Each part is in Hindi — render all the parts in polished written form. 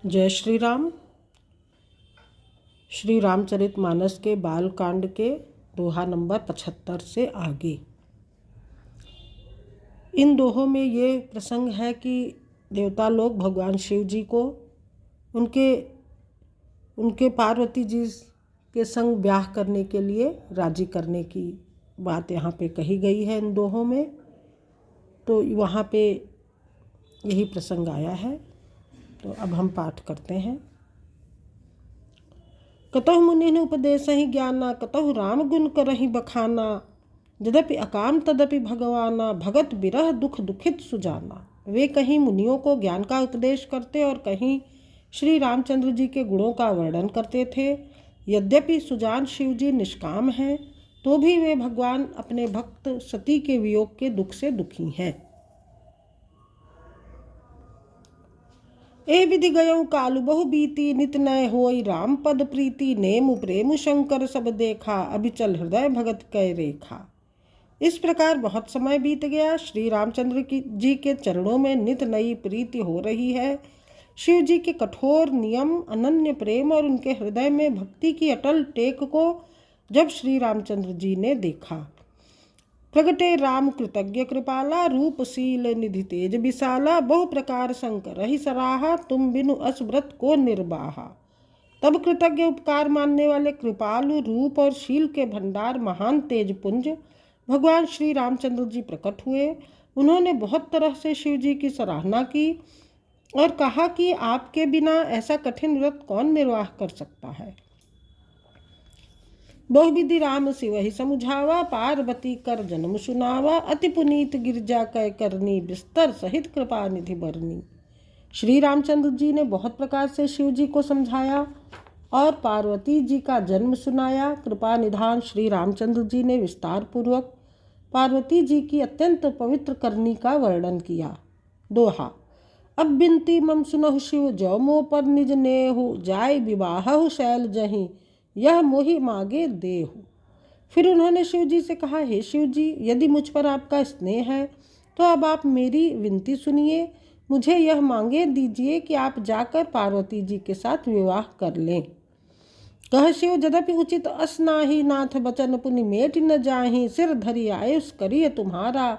जय श्री राम। श्री रामचरितमानस के बालकांड के दोहा नंबर 75 से आगे। इन दोहों में ये प्रसंग है कि देवता लोग भगवान शिव जी को उनके पार्वती जी के संग ब्याह करने के लिए राजी करने की बात यहाँ पे कही गई है इन दोहों में। तो वहाँ पे यही प्रसंग आया है। तो अब हम पाठ करते हैं। कतहु मुनि उपदेशहि ज्ञाना, कतहु राम गुण करहि बखाना। यद्यपि अकाम तदपि भगवाना, भगत बिरह दुख दुखित सुजाना। वे कहीं मुनियों को ज्ञान का उपदेश करते और कहीं श्री रामचंद्र जी के गुणों का वर्णन करते थे। यद्यपि सुजान शिव जी निष्काम हैं, तो भी वे भगवान अपने भक्त सती के वियोग के दुख से दुखी हैं। ए विधि गयऊ कालु बहु बीती, नित नय होई राम पद प्रीति। नेम प्रेम शंकर सब देखा, अभिचल हृदय भगत कै रेखा। इस प्रकार बहुत समय बीत गया। श्री रामचंद्र जी के चरणों में नित नई प्रीति हो रही है। शिव जी के कठोर नियम, अनन्य प्रेम और उनके हृदय में भक्ति की अटल टेक को जब श्री रामचंद्र जी ने देखा, प्रगटे राम कृतज्ञ कृपाला, रूपशील निधि तेज विशाला। बहु प्रकार शंकर रही सराहा, तुम बिनु अस व्रत को निर्बाहा। तब कृतज्ञ उपकार मानने वाले कृपालु, रूप और शील के भंडार, महान तेज पुंज भगवान श्री रामचंद्र जी प्रकट हुए। उन्होंने बहुत तरह से शिव जी की सराहना की और कहा कि आपके बिना ऐसा कठिन व्रत कौन निर्वाह कर सकता है। बहुविधि राम शिव ही समुझावा, पार्वती कर जन्म सुनावा। अति पुनीत गिरजा कै करनी, बिस्तर सहित कृपा निधि बरनी। श्री रामचंद्र जी ने बहुत प्रकार से शिव जी को समझाया और पार्वती जी का जन्म सुनाया। कृपा निधान श्री रामचंद्र जी ने विस्तार पूर्वक पार्वती जी की अत्यंत पवित्र करनी का वर्णन किया। दोहा। अब बिनती मम सुनहु शिव, जौ मोह पर निज नेहु। जाय विवाहहु शैल जहीं, यह मोहि मागे देहु। फिर उन्होंने शिव जी से कहा, हे शिव जी, यदि मुझ पर आपका स्नेह है तो अब आप मेरी विनती सुनिए। मुझे यह मांगे दीजिए कि आप जाकर पार्वती जी के साथ विवाह कर लें। कह शिव, यद्यपि उचित अस नाही, नाथ बचन पुनि मेट न जाहि। सिर धरि आयुष करिय तुम्हारा,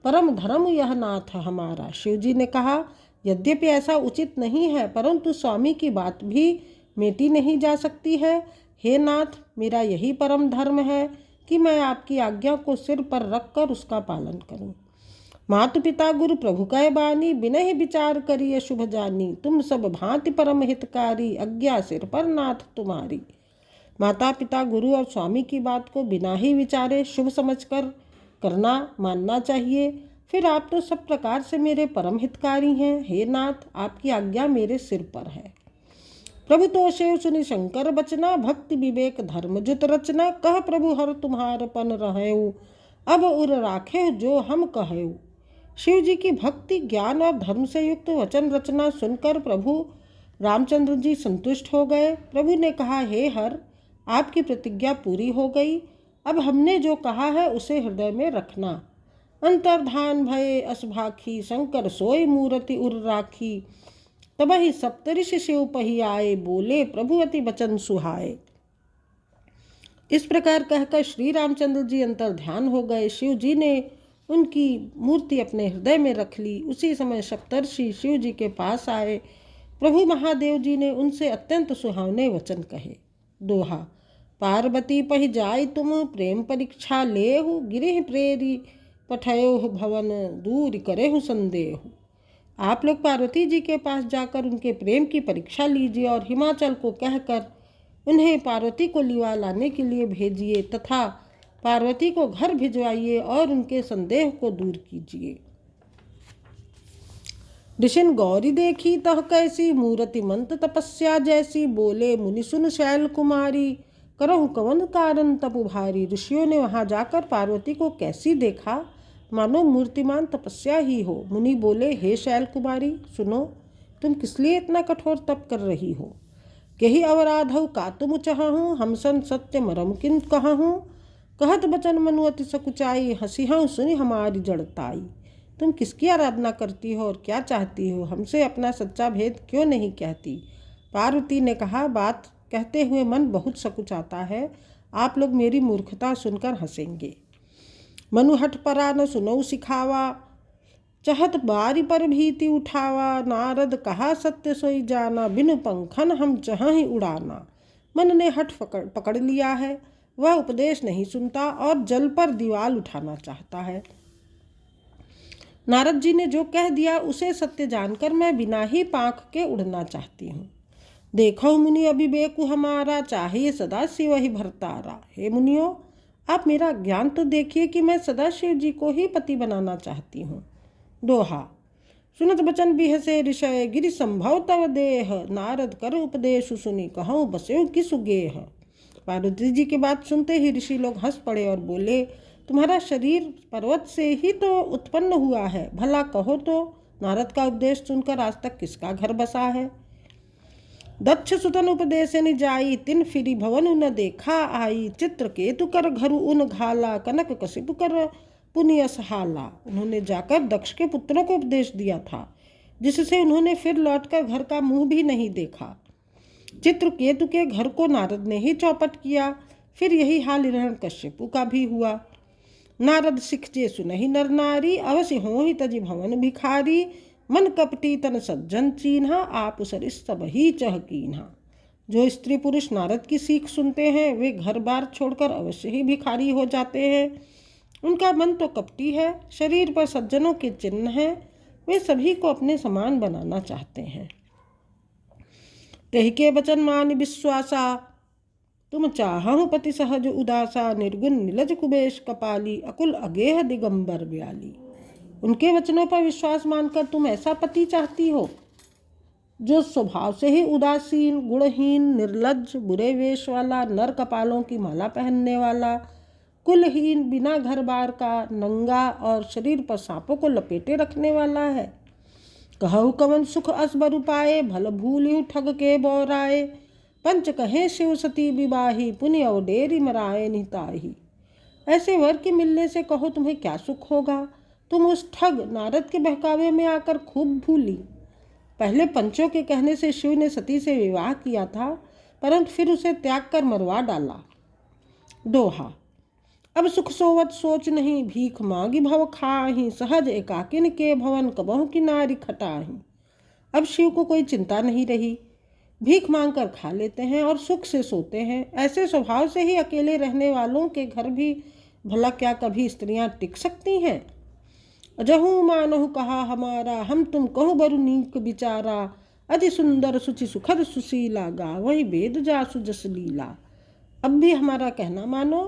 परम धर्म यह नाथ हमारा। शिव जी ने कहा, यद्यपि ऐसा उचित नहीं है, परंतु स्वामी की बात भी मेटी नहीं जा सकती है। हे नाथ, मेरा यही परम धर्म है कि मैं आपकी आज्ञा को सिर पर रखकर उसका पालन करूं। मातु पिता गुरु प्रभु कै बानी, बिनहि विचार करिय शुभ जानी। तुम सब भांति परम हितकारी, आज्ञा सिर पर नाथ तुम्हारी। माता पिता गुरु और स्वामी की बात को बिना ही विचारे शुभ समझकर करना मानना चाहिए। फिर आप तो सब प्रकार से मेरे परम हितकारी हैं। हे नाथ, आपकी आज्ञा मेरे सिर पर है। प्रभु तो शिव सुनि शंकर बचना, भक्ति विवेक धर्म जुत रचना। कह प्रभु हर तुम्हार पन रहेऊ, अब उर राखे जो हम कहेऊ। शिव जी की भक्ति, ज्ञान और धर्म से युक्त वचन रचना सुनकर प्रभु रामचंद्र जी संतुष्ट हो गए। प्रभु ने कहा, हे हर, आपकी प्रतिज्ञा पूरी हो गई। अब हमने जो कहा है उसे हृदय में रखना। अंतर्धान भये असभाखी, शंकर सोई मूर्ति उर राखी। तबहि सप्तऋषि शिव पही आए, बोले प्रभु अति वचन सुहाए। इस प्रकार कहकर श्री रामचंद्र जी अंतर ध्यान हो गए। शिव जी ने उनकी मूर्ति अपने हृदय में रख ली। उसी समय सप्तर्षि शिव जी के पास आए। प्रभु महादेव जी ने उनसे अत्यंत सुहावने वचन कहे। दोहा। पार्वती पहि जाय तुम, प्रेम परीक्षा लेहु। गिरिह प्रेरी पठयहु भवन, दूर करेहु संदेहु। आप लोग पार्वती जी के पास जाकर उनके प्रेम की परीक्षा लीजिए और हिमाचल को कहकर उन्हें पार्वती को लिवा लाने के लिए भेजिए तथा पार्वती को घर भिजवाइए और उनके संदेह को दूर कीजिए। ऋषिन गौरी देखी तह कैसी, मूर्ति मंत तपस्या जैसी। बोले मुनि सुन शैल कुमारी, करहु कवन कारण तपु भारी। ऋषियों ने वहां जाकर पार्वती को कैसी देखा, मानो मूर्तिमान तपस्या ही हो। मुनि बोले, हे शैल कुमारी, सुनो, तुम किस लिए इतना कठोर तप कर रही हो। यही अवराधौ का तुम चाहूँ, हम सन सत्य मरम किन कहूँ। कहत बचन मनु अति सकुचाई, हंसी हूँ सुनि हमारी जड़ताई। तुम किसकी आराधना करती हो और क्या चाहती हो? हमसे अपना सच्चा भेद क्यों नहीं कहती? पार्वती ने कहा, बात कहते हुए मन बहुत सकुचाता है। आप लोग मेरी मूर्खता सुनकर हंसेंगे। मनु हठ परा न सुनऊ सिखावा, चहत बारी पर भीति उठावा। नारद कहा सत्य सोई जाना, बिनु पंखन हम चहहि उड़ाना। मन ने हठ पकड़ लिया है, वह उपदेश नहीं सुनता और जल पर दीवाल उठाना चाहता है। नारद जी ने जो कह दिया उसे सत्य जानकर मैं बिना ही पांख के उड़ना चाहती हूँ। देखो मुनि अभिवेकु हमारा, चाहिए सदा शिव ही भरतारा। हे मुनियों, आप मेरा ज्ञान तो देखिए कि मैं सदा शिव जी को ही पति बनाना चाहती हूँ। दोहा। सुनत बचन बिहसे ऋषय, गिरि संभव तव देह। नारद कर उपदेश सुनी, कहूँ बस्यो किसु गेह। पार्वती जी की बात सुनते ही ऋषि लोग हंस पड़े और बोले, तुम्हारा शरीर पर्वत से ही तो उत्पन्न हुआ है, भला कहो तो नारद का उपदेश सुनकर आज तक किसका घर बसा है? दक्ष सुतन उपदेश नि जाई, तिन फिरी भवन न देखा आई। चित्रकेतु कर घर उन घाला, कनक कशिपु कर पुनियस हाला। उन्होंने जाकर दक्ष के पुत्रों को उपदेश दिया था, जिससे उन्होंने फिर लौटकर घर का मुंह भी नहीं देखा। चित्रकेतु के घर को नारद ने ही चौपट किया, फिर यही हाल हिरण्यकश्यपु का भी हुआ। नारद सिखजे सुनहि नर नारी, अवश्य होहि तजि भवन भिखारी। मन कपटी तन सज्जन चीन्हा, आप सरिस सब ही चह कीन्हा। जो स्त्री पुरुष नारद की सीख सुनते हैं वे घर बार छोड़कर अवश्य ही भिखारी हो जाते हैं। उनका मन तो कपटी है, शरीर पर सज्जनों के चिन्ह हैं, वे सभी को अपने समान बनाना चाहते हैं। तेहि के बचन मान विश्वासा, तुम चाहु पति सहज उदासा। निर्गुण नीलज कुबेश कपाली, अकुल अगेह दिगंबर ब्याली। उनके वचनों पर विश्वास मानकर तुम ऐसा पति चाहती हो जो स्वभाव से ही उदासीन, गुणहीन, निर्लज्ज, बुरे वेश वाला, नर कपालों की माला पहनने वाला, कुलहीन, बिना घर बार का, नंगा और शरीर पर सांपों को लपेटे रखने वाला है। कहु कवन सुख असबर पाए, भल भूलियु ठग के बोराए। पंच कहे शिव सती विवाही, पुनि अवडेरी मराए निताही। ऐसे वर के मिलने से कहो तुम्हें क्या सुख होगा? तुम उस ठग नारद के बहकावे में आकर खूब भूली। पहले पंचों के कहने से शिव ने सती से विवाह किया था, परंतु फिर उसे त्याग कर मरवा डाला। दोहा। अब सुख सोवत सोच नहीं, भीख मांगी भव खाही। सहज एकाकिन के भवन, कबहु की नारी खटाही। अब शिव को कोई चिंता नहीं रही, भीख मांग कर खा लेते हैं और सुख से सोते हैं। ऐसे स्वभाव से ही अकेले रहने वालों के घर भी भला क्या कभी स्त्रियां टिक सकती हैं? अजहू मानहु कहा हमारा, हम तुम कहु बरु नीक विचारा। अति सुंदर सुचि सुखद सुशीला, गावहि वेद जासु जस लीला। अब भी हमारा कहना मानो,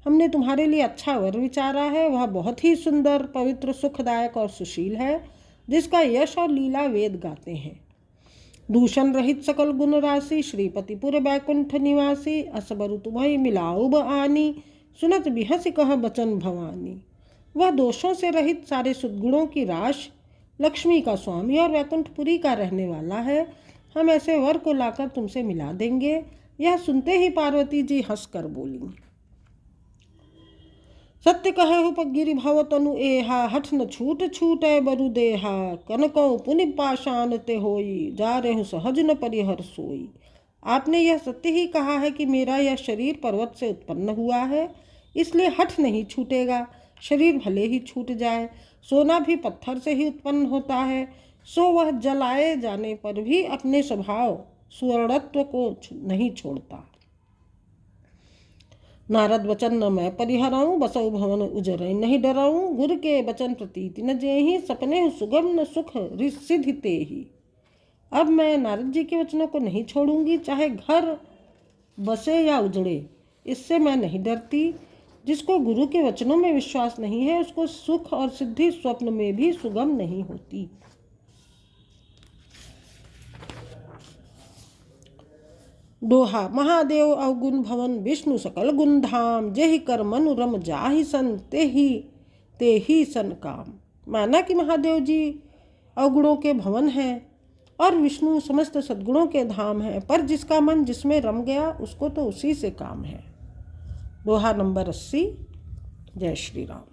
हमने तुम्हारे लिए अच्छा वर विचारा है। वह बहुत ही सुंदर, पवित्र, सुखदायक और सुशील है, जिसका यश और लीला वेद गाते हैं। दूषण रहित सकल गुण राशि, श्रीपतिपुर बैकुंठ निवासी। असबरु तुम्हें मिलाऊब आनी, सुनत बिहसि कह बचन भवानी। वह दोषों से रहित, सारे सद्गुणों की राश, लक्ष्मी का स्वामी और वैकुंठपुरी का रहने वाला है। हम ऐसे वर को लाकर तुमसे मिला देंगे। यह सुनते ही पार्वती जी हंसकर बोली, सत्य कहे पगिरि भव तनु एहा। हठ न छूट छूटे बरु देहा, कनकौ पुनि पाषाण ते होई। जा रेहु सहज न परिहर सोई। आपने यह सत्य ही कहा है कि मेरा यह शरीर पर्वत से उत्पन्न हुआ है, इसलिए हठ नहीं छूटेगा। शरीर भले ही छूट जाए, सोना भी पत्थर से ही उत्पन्न होता है, सो वह जलाए जाने पर भी अपने स्वभाव सुवर्णत्व को नहीं छोड़ता। नारद वचन न मैं परिहराऊँ, बसऊ भवन उजरई नहीं डराऊँ। गुर के वचन प्रतीति न जेहि, सपने सुगम न सुख सिद्धि तेहि। अब मैं नारद जी के वचनों को नहीं छोड़ूंगी, चाहे घर बसे या उजड़े, इससे मैं नहीं डरती। जिसको गुरु के वचनों में विश्वास नहीं है, उसको सुख और सिद्धि स्वप्न में भी सुगम नहीं होती। दोहा। महादेव अवगुण भवन, विष्णु सकल गुण धाम। जेहि कर मनु रम जाहि सन, तेहि सन काम। माना कि महादेव जी अवगुणों के भवन हैं और विष्णु समस्त सद्गुणों के धाम है, पर जिसका मन जिसमें रम गया उसको तो उसी से काम है। दोहा नंबर 80। जय श्री राम।